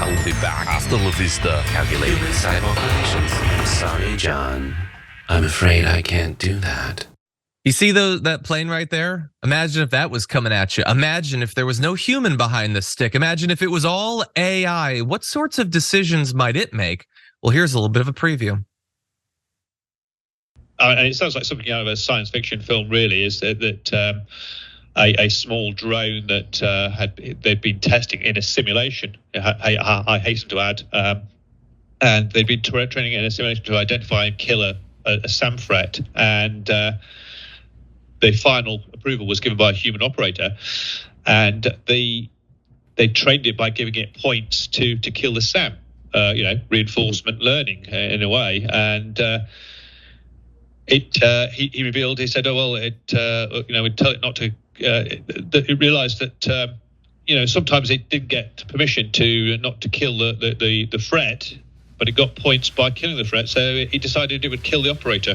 I will be back. Hasta la vista. Calculating cyborg relations. Sorry, John. I'm afraid I can't do that. You see that plane right there? Imagine if that was coming at you. Imagine if there was no human behind the stick. Imagine if it was all AI. What sorts of decisions might it make? Well, here's a little bit of a preview. And it sounds like something out of a science fiction film, really, is that a small drone that they'd been testing in a simulation, I hasten to add, and they'd been training it in a simulation to identify and kill a SAM threat, and the final approval was given by a human operator, and they trained it by giving it points to kill the SAM, reinforcement learning in a way, and he revealed, he said, we'd tell it not to. It realised that sometimes it did get permission not to kill the threat, but it got points by killing the threat, so it decided it would kill the operator.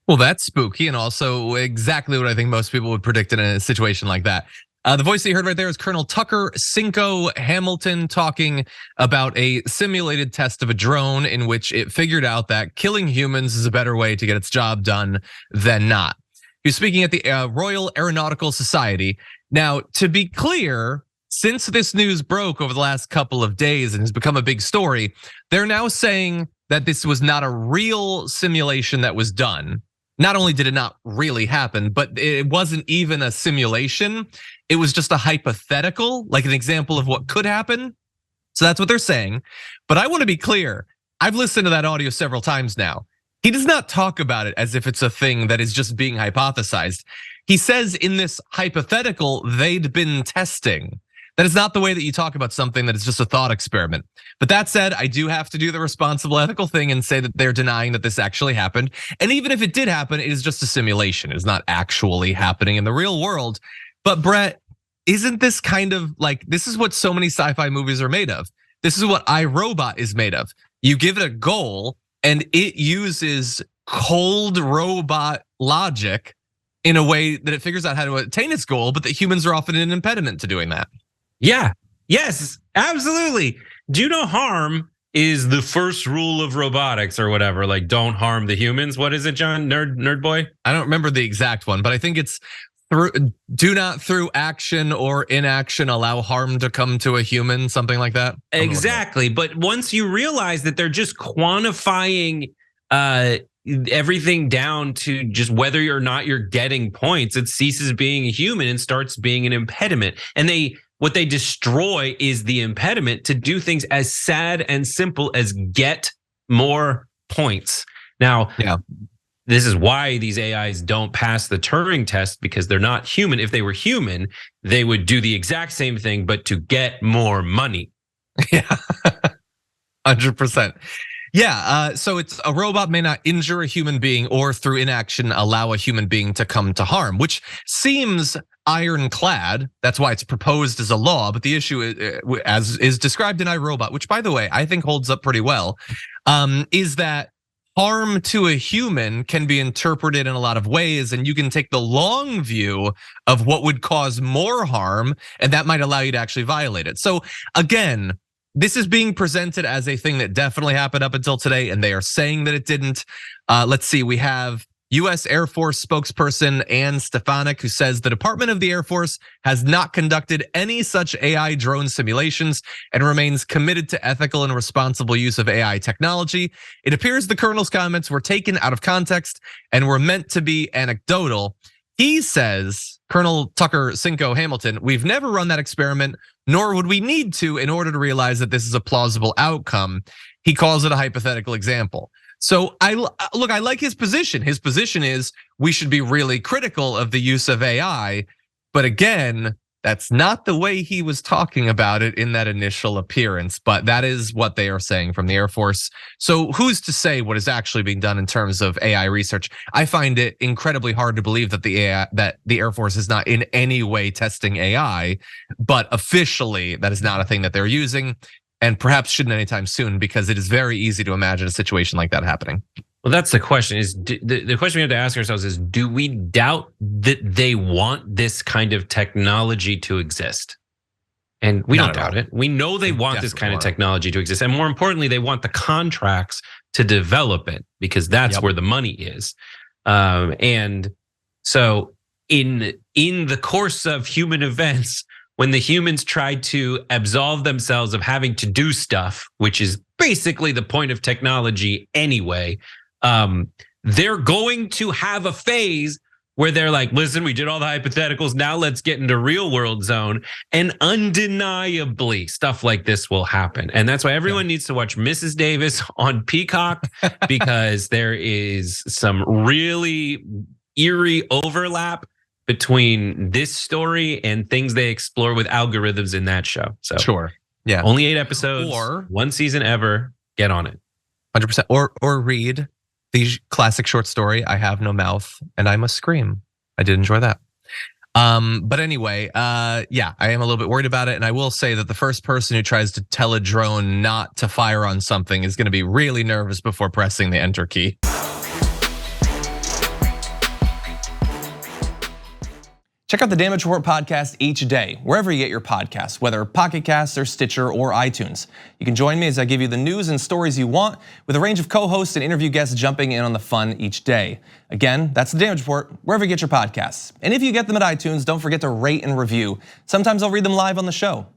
Well, that's spooky, and also exactly what I think most people would predict in a situation like that. The voice that you heard right there is Colonel Tucker Cinco Hamilton talking about a simulated test of a drone in which it figured out that killing humans is a better way to get its job done than not. He was speaking at the Royal Aeronautical Society. Now, to be clear, since this news broke over the last couple of days and has become a big story, they're now saying that this was not a real simulation that was done. Not only did it not really happen, but it wasn't even a simulation. It was just a hypothetical, like an example of what could happen. So that's what they're saying. But I want to be clear. I've listened to that audio several times now. He does not talk about it as if it's a thing that is just being hypothesized. He says in this hypothetical, they'd been testing. That is not the way that you talk about something that is just a thought experiment. But that said, I do have to do the responsible ethical thing and say that they're denying that this actually happened. And even if it did happen, it is just a simulation. It is not actually happening in the real world. But Brett, isn't this kind of like, this is what so many sci-fi movies are made of. This is what iRobot is made of. You give it a goal and it uses cold robot logic in a way that it figures out how to attain its goal, but that humans are often an impediment to doing that. Yeah, yes, absolutely. Do no harm is the first rule of robotics or whatever. Like, don't harm the humans. What is it, John? Nerd boy? I don't remember the exact one, but I think it's do not through action or inaction allow harm to come to a human, something like that. Exactly. But once you realize that they're just quantifying everything down to just whether or not you're getting points, it ceases being a human and starts being an impediment. And what they destroy is the impediment to do things as sad and simple as get more points. Now, this is why these AIs don't pass the Turing test, because they're not human. If they were human, they would do the exact same thing, but to get more money. Yeah, 100%. Yeah, so it's a robot may not injure a human being or through inaction allow a human being to come to harm, which seems ironclad. That's why it's proposed as a law. But the issue is, as is described in iRobot, which by the way, I think holds up pretty well, is that harm to a human can be interpreted in a lot of ways, and you can take the long view of what would cause more harm, and that might allow you to actually violate it. So again, this is being presented as a thing that definitely happened up until today, and they are saying that it didn't. Let's see, we have US Air Force spokesperson Ann Stefanik, who says the Department of the Air Force has not conducted any such AI drone simulations and remains committed to ethical and responsible use of AI technology. It appears the colonel's comments were taken out of context and were meant to be anecdotal. He says, Colonel Tucker Cinco Hamilton, we've never run that experiment, nor would we need to in order to realize that this is a plausible outcome. He calls it a hypothetical example. So I like his position. His position is we should be really critical of the use of AI. But again, that's not the way he was talking about it in that initial appearance. But that is what they are saying from the Air Force. So who's to say what is actually being done in terms of AI research? I find it incredibly hard to believe that the Air Force is not in any way testing AI, but officially that is not a thing that they're using. And perhaps shouldn't anytime soon, because it is very easy to imagine a situation like that happening. Well, that's the question. Is the question we have to ask ourselves is: do we doubt that they want this kind of technology to exist? And we Not don't at doubt all. it. We know they want this kind of Definitely. technology to exist. And more importantly, they want the contracts to develop it because that's where the money is. And so in the course of human events, when the humans tried to absolve themselves of having to do stuff, which is basically the point of technology anyway, they're going to have a phase where they're like, listen, we did all the hypotheticals. Now let's get into real world zone. And undeniably, stuff like this will happen. And that's why everyone needs to watch Mrs. Davis on Peacock, because there is some really eerie overlap between this story and things they explore with algorithms in that show. So Sure. Yeah. only 8 episodes, Or 1 season ever. Get on it. 100%. Or read the classic short story, I Have No Mouth and I Must Scream. I did enjoy that. But anyway, yeah, I am a little bit worried about it. And I will say that the first person who tries to tell a drone not to fire on something is going to be really nervous before pressing the enter key. Check out the Damage Report podcast each day, wherever you get your podcasts, whether Pocket Casts or Stitcher or iTunes. You can join me as I give you the news and stories you want, with a range of co-hosts and interview guests jumping in on the fun each day. Again, that's the Damage Report, wherever you get your podcasts. And if you get them at iTunes, don't forget to rate and review. Sometimes I'll read them live on the show.